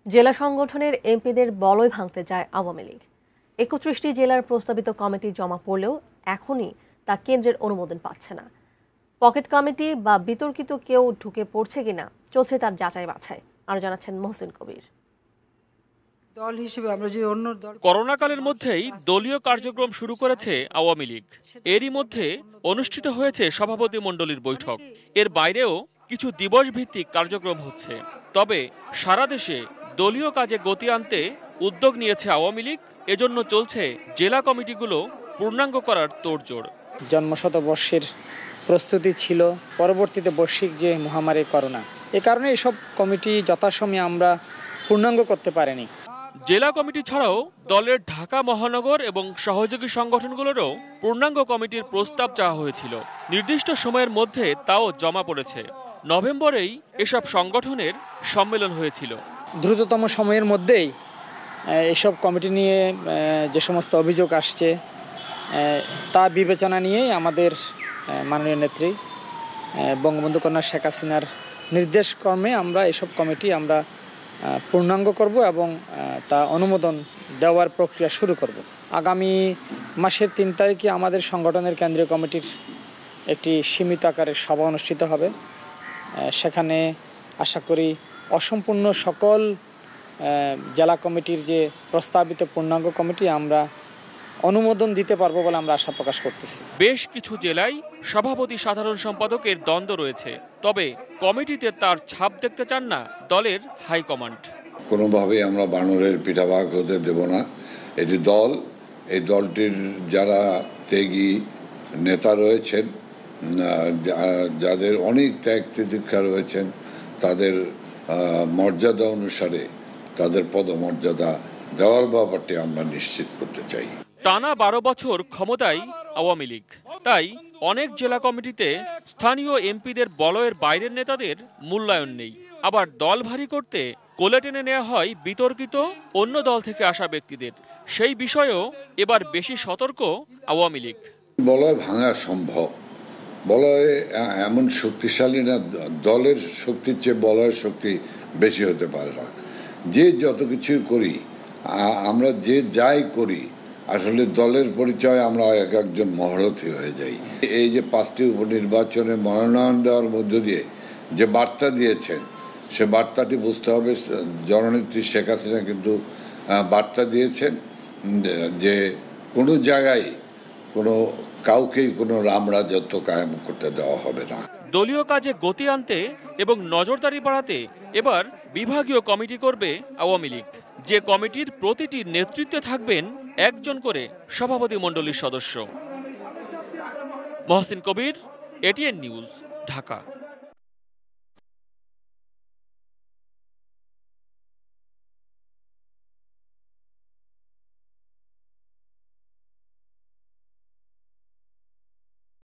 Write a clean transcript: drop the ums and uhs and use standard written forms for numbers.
জেলা সংগঠনের এমপিদের বলয় ভাঙতে যায় আওয়ামী লীগ। ৩১টি জেলার প্রস্তাবিত কমিটি জমা পড়লেও এখনই তা কেন্দ্রের অনুমোদন পাচ্ছে না। পকেট কমিটি বা বিতর্কিত কেউ ঢুকে পড়ছে কিনা চলছে তার যাচাই বাছাই। আরো জানাচ্ছেন মহসিন কবির। দল হিসেবে আমরা যে অন্য দল করোনাকালের মধ্যেই দলীয় কার্যক্রম শুরু করেছে আওয়ামী লীগ। এরই মধ্যে অনুষ্ঠিত হয়েছে সভাপতি মণ্ডলীর বৈঠক। এর বাইরেও কিছু দিবস ভিত্তিক কার্যক্রম হচ্ছে। তবে সারা দেশে দলীয় কাজে গতি আনতে উদ্যোগ নিয়েছে আওয়ামী লীগ। এজন্য চলছে জেলা কমিটিগুলো পূর্ণাঙ্গ করার তোড়জোড়। জন্মশতবর্ষের প্রস্তুতি ছিল, পরবর্তীতে বৈশ্বিক যে মহামারী করোনা, এ কারণে এসব কমিটি যথাসময়ে আমরা পূর্ণাঙ্গ করতে পারিনি। জেলা কমিটি ছাড়াও দলের ঢাকা মহানগর এবং সহযোগী সংগঠনগুলোরও পূর্ণাঙ্গ কমিটির প্রস্তাব চাওয়া হয়েছিল। নির্দিষ্ট সময়ের মধ্যে তাও জমা পড়েছে। নভেম্বরেই এসব সংগঠনের সম্মেলন হয়েছিল। দ্রুততম সময়ের মধ্যেই এসব কমিটি নিয়ে যে সমস্ত অভিযোগ আসছে তা বিবেচনা নিয়েই আমাদের মাননীয় নেত্রী বঙ্গবন্ধু কন্যা শেখ হাসিনার নির্দেশক্রমে আমরা এসব কমিটি আমরা পূর্ণাঙ্গ করব এবং তা অনুমোদন দেওয়ার প্রক্রিয়া শুরু করব। আগামী মাসের ৩ তারিখে আমাদের সংগঠনের কেন্দ্রীয় কমিটির একটি সীমিত আকারের সভা অনুষ্ঠিত হবে। সেখানে আশা করি অসম্পূর্ণ সকল জেলা কমিটির যে প্রস্তাবিত পূর্ণাঙ্গ কমিটি আমরা অনুমোদন দিতে পারবো বলে আমরা আশা প্রকাশ করতেছি। বেশ কিছু জেলায় সভাপতি সাধারণ সম্পাদকের দ্বন্দ্ব রয়েছে। তবে কমিটিতে তার ছাপ দেখতে চান না দলের হাইকমান্ড। কোনোভাবেই আমরা বানরের পিঠাভাগ হতে দেব না। এটি দল, এই দলটির যারা ত্যাগী নেতা রয়েছেন, যাদের অনেক ত্যাগ তিতিক্ষা রয়েছেন, তাদের মর্যাদা অনুসারে তাদের পদমর্যাদা দেওয়ার ব্যাপারটি আমরা নিশ্চিত করতে চাই। টানা ১২ বছর ক্ষমতায় আওয়ামী লীগ, তাই অনেক জেলা কমিটিতে স্থানীয় এমপিদের বলয়ের বাইরের নেতাদের মূল্যায়ন নেই। আবার দল ভারী করতে কোলে টেনে নেওয়া হয় বিতর্কিত অন্য দল থেকে আসা ব্যক্তিদের। সেই বিষয়েও এবার বেশি সতর্ক আওয়ামী লীগ। বলয় ভাঙা সম্ভব, বলয় এমন শক্তিশালী না, দলের শক্তির চেয়ে বলয়ের শক্তি বেশি হতে পারে না। যে যত কিছুই করি, আমরা যে যাই করি, আসলে দলের পরিচয় আমরা একজন মহরথী হয়ে যাই। এই যে 5টি উপনির্বাচনে মনোনয়ন দেওয়ার মধ্য দিয়ে যে বার্তা দিয়েছেন, সে বার্তাটি বুঝতে হবে। জননেত্রী শেখ হাসিনা কিন্তু বার্তা দিয়েছেন যে কোনো জায়গায় কাউকেই কোনো রামরাজত্ব কায়েম করতে দেওয়া হবে না। দলীয় কাজে গতি আনতে এবং নজরদারি বাড়াতে এবার বিভাগীয় কমিটি করবে আওয়ামী লীগ। যে কমিটির প্রতিটি নেতৃত্বে থাকবেন একজন করে সভাপতি মণ্ডলীর সদস্য। মহসিন কবির, এটিএন নিউজ, ঢাকা।